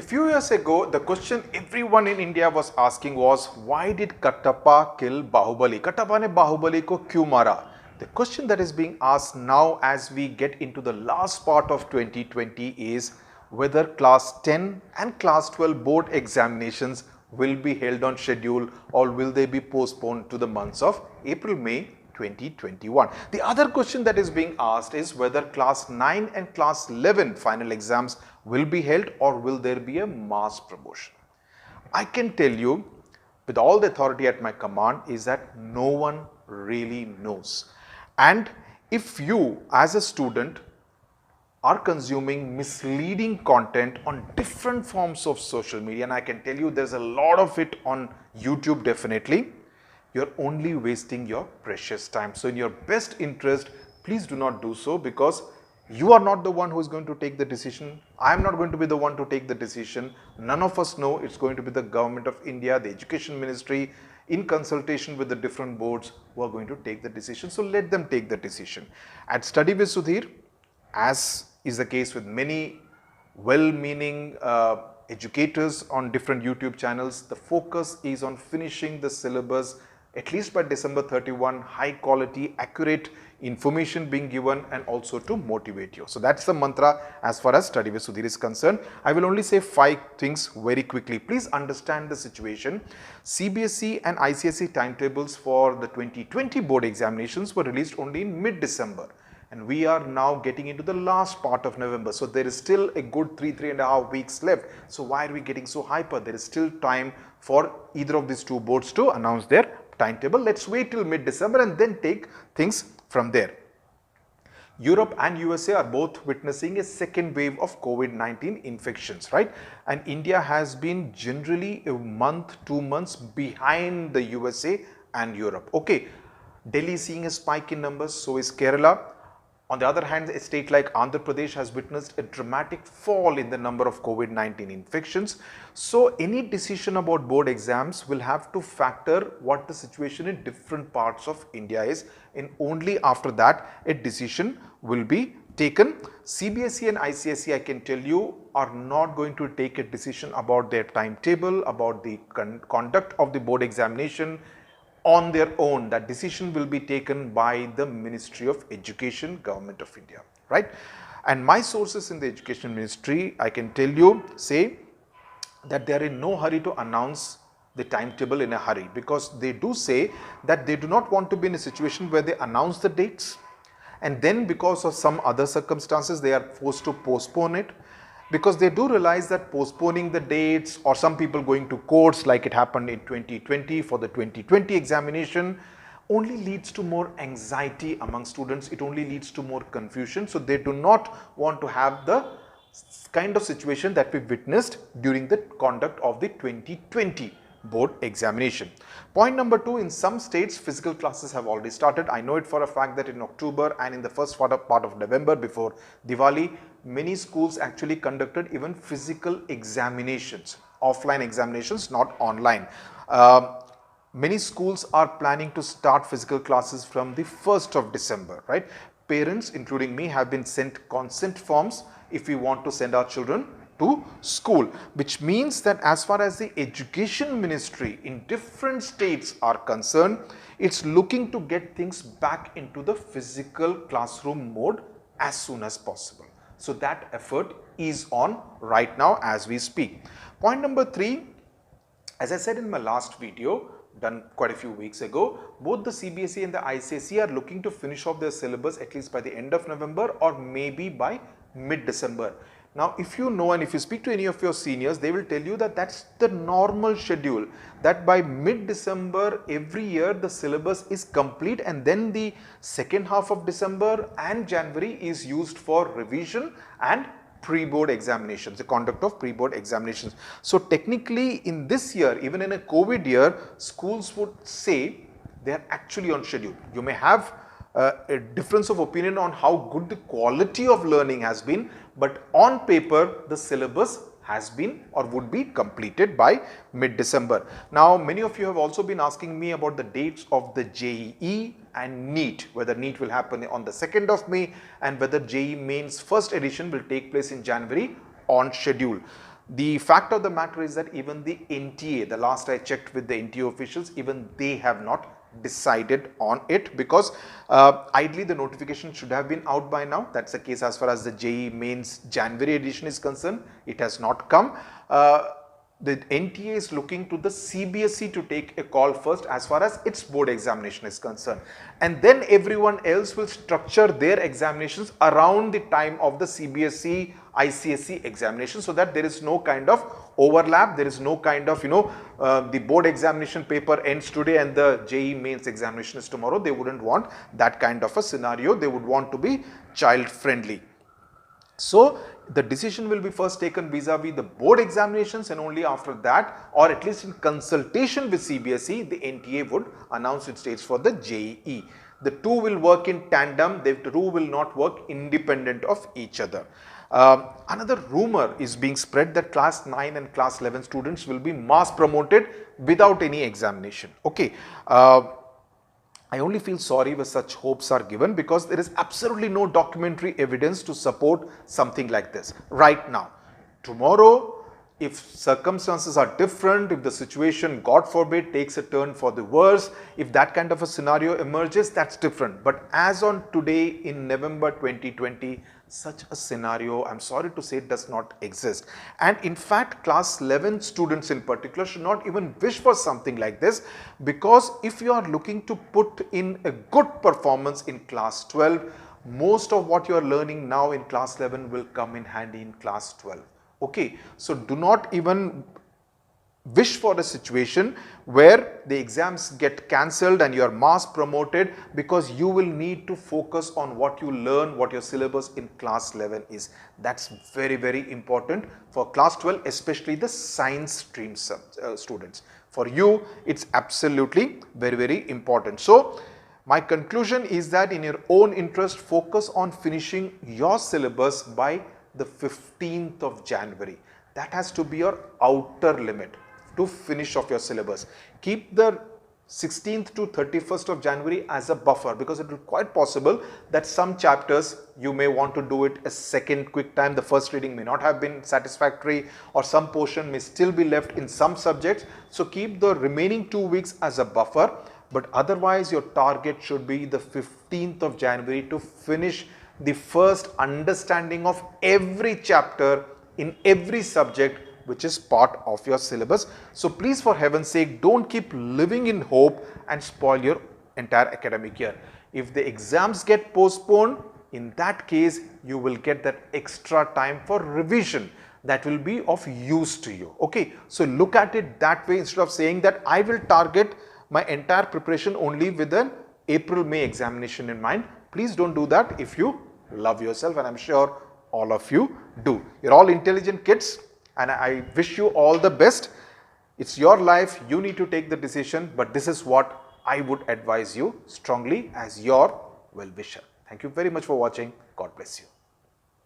few years ago, the question everyone in India was asking was, why did Kattappa kill Bahubali? Kattappa ne Bahubali ko kyun mara? The question that is being asked now as we get into the last part of 2020 is whether class 10 and class 12 board examinations will be held on schedule or will they be postponed to the months of April, May 2021. The other question that is being asked is whether class 9 and class 11 final exams will be held or will there be a mass promotion. I can tell you with all the authority at my command is that no one really knows. And if you as a student are consuming misleading content on different forms of social media, and I can tell you there's a lot of it on YouTube definitely, you're only wasting your precious time. So in your best interest, please do not do so, because you are not the one who is going to take the decision. I am not going to be the one to take the decision. None of us know. It's going to be the government of India, the education ministry, in consultation with the different boards, who are going to take the decision. So let them take the decision. At Study with Sudhir, as is the case with many well-meaning educators on different YouTube channels, the focus is on finishing the syllabus at least by December 31, high quality, accurate information being given, and also to motivate you. So that's the mantra as far as Study with Sudhir is concerned. I will only say 5 things very quickly. Please understand the situation. CBSE and ICSE timetables for the 2020 board examinations were released only in mid-December. And we are now getting into the last part of November. So there is still a good 3.5 weeks left. So why are we getting so hyper? There is still time for either of these two boards to announce their timetable. Let's wait till mid-December and then take things from there. Europe and USA are both witnessing a second wave of COVID-19 infections, right? And India has been generally a month, 2 months behind the USA and Europe. Okay, Delhi is seeing a spike in numbers, so is Kerala. On the other hand, a state like Andhra Pradesh has witnessed a dramatic fall in the number of COVID-19 infections. So any decision about board exams will have to factor what the situation in different parts of India is, and only after that a decision will be taken. CBSE and ICSE, I can tell you, are not going to take a decision about their timetable, about the conduct of the board examination on their own. That decision will be taken by the Ministry of Education, Government of India, right? And my sources in the Education Ministry, I can tell you, say that they are in no hurry to announce the timetable in a hurry, because they do say that they do not want to be in a situation where they announce the dates and then because of some other circumstances they are forced to postpone it, because they do realize that postponing the dates, or some people going to courts like it happened in 2020 for the 2020 examination, only leads to more anxiety among students. It only leads to more confusion. So they do not want to have the kind of situation that we witnessed during the conduct of the 2020 board examination. Point number 2, in some states physical classes have already started. I know it for a fact that in October and in the first part of November before Diwali, many schools actually conducted even physical examinations, offline examinations, not online. Many schools are planning to start physical classes from the 1st of December, right? Parents, including me, have been sent consent forms if we want to send our children to school, which means that as far as the Education Ministry in different states are concerned, it's looking to get things back into the physical classroom mode as soon as possible. So that effort is on right now as we speak. Point number 3, as I said in my last video done quite a few weeks ago, both the CBSE and the ICSE are looking to finish off their syllabus at least by the end of November or maybe by mid-December. Now, if you know and if you speak to any of your seniors, they will tell you that that's the normal schedule, that by mid-December every year the syllabus is complete, and then the second half of December and January is used for revision and pre-board examinations, the conduct of pre-board examinations. So technically in this year, even in a COVID year, schools would say they are actually on schedule. You may have a difference of opinion on how good the quality of learning has been, but on paper the syllabus has been or would be completed by mid-December. Now, many of you have also been asking me about the dates of the JEE and NEET, whether NEET will happen on the 2nd of May and whether JEE Mains first edition will take place in January on schedule. The fact of the matter is that even the NTA, the last I checked with the NTA officials, even they have not decided on it, because ideally the notification should have been out by now. That's the case as far as the JEE Mains January edition is concerned. It has not come. The NTA is looking to the CBSE to take a call first as far as its board examination is concerned, and then everyone else will structure their examinations around the time of the CBSE ICSE examination, so that there is no kind of overlap, there is no kind of the board examination paper ends today and the JEE Mains examination is tomorrow. They wouldn't want that kind of a scenario. They would want to be child friendly. So the decision will be first taken vis-a-vis the board examinations, and only after that, or at least in consultation with CBSE, the NTA would announce its dates for the JEE. The two will work in tandem, the two will not work independent of each other. Another rumor is being spread that class 9 and class 11 students will be mass promoted without any examination. Okay. I only feel sorry when such hopes are given, because there is absolutely no documentary evidence to support something like this right now. Tomorrow, if circumstances are different, if the situation, God forbid, takes a turn for the worse, if that kind of a scenario emerges, that's different. But as on today in November 2020, such a scenario, I'm sorry to say, does not exist. And in fact, class 11 students in particular should not even wish for something like this, because if you are looking to put in a good performance in class 12, most of what you are learning now in class 11 will come in handy in class 12. Okay, so do not even wish for a situation where the exams get cancelled and you are mass promoted, because you will need to focus on what you learn, what your syllabus in class 11 is. That's very, very important for class 12, especially the science stream students. For you, it's absolutely very, very important. So my conclusion is that in your own interest, focus on finishing your syllabus by the 15th of January. That has to be your outer limit to finish off your syllabus. Keep the 16th to 31st of January as a buffer, because it is quite possible that some chapters you may want to do it a second quick time. The first reading may not have been satisfactory, or some portion may still be left in some subjects. So keep the remaining 2 weeks as a buffer, but otherwise your target should be the 15th of January to finish the first understanding of every chapter in every subject which is part of your syllabus. So please, for heaven's sake, don't keep living in hope and spoil your entire academic year. If the exams get postponed, in that case, you will get that extra time for revision that will be of use to you. Okay, so look at it that way, instead of saying that I will target my entire preparation only with an April-May examination in mind. Please don't do that if you love yourself, and I'm sure all of you do. You're all intelligent kids, and I wish you all the best. It's your life, you need to take the decision, but this is what I would advise you strongly as your well-wisher. Thank you very much for watching. God bless you.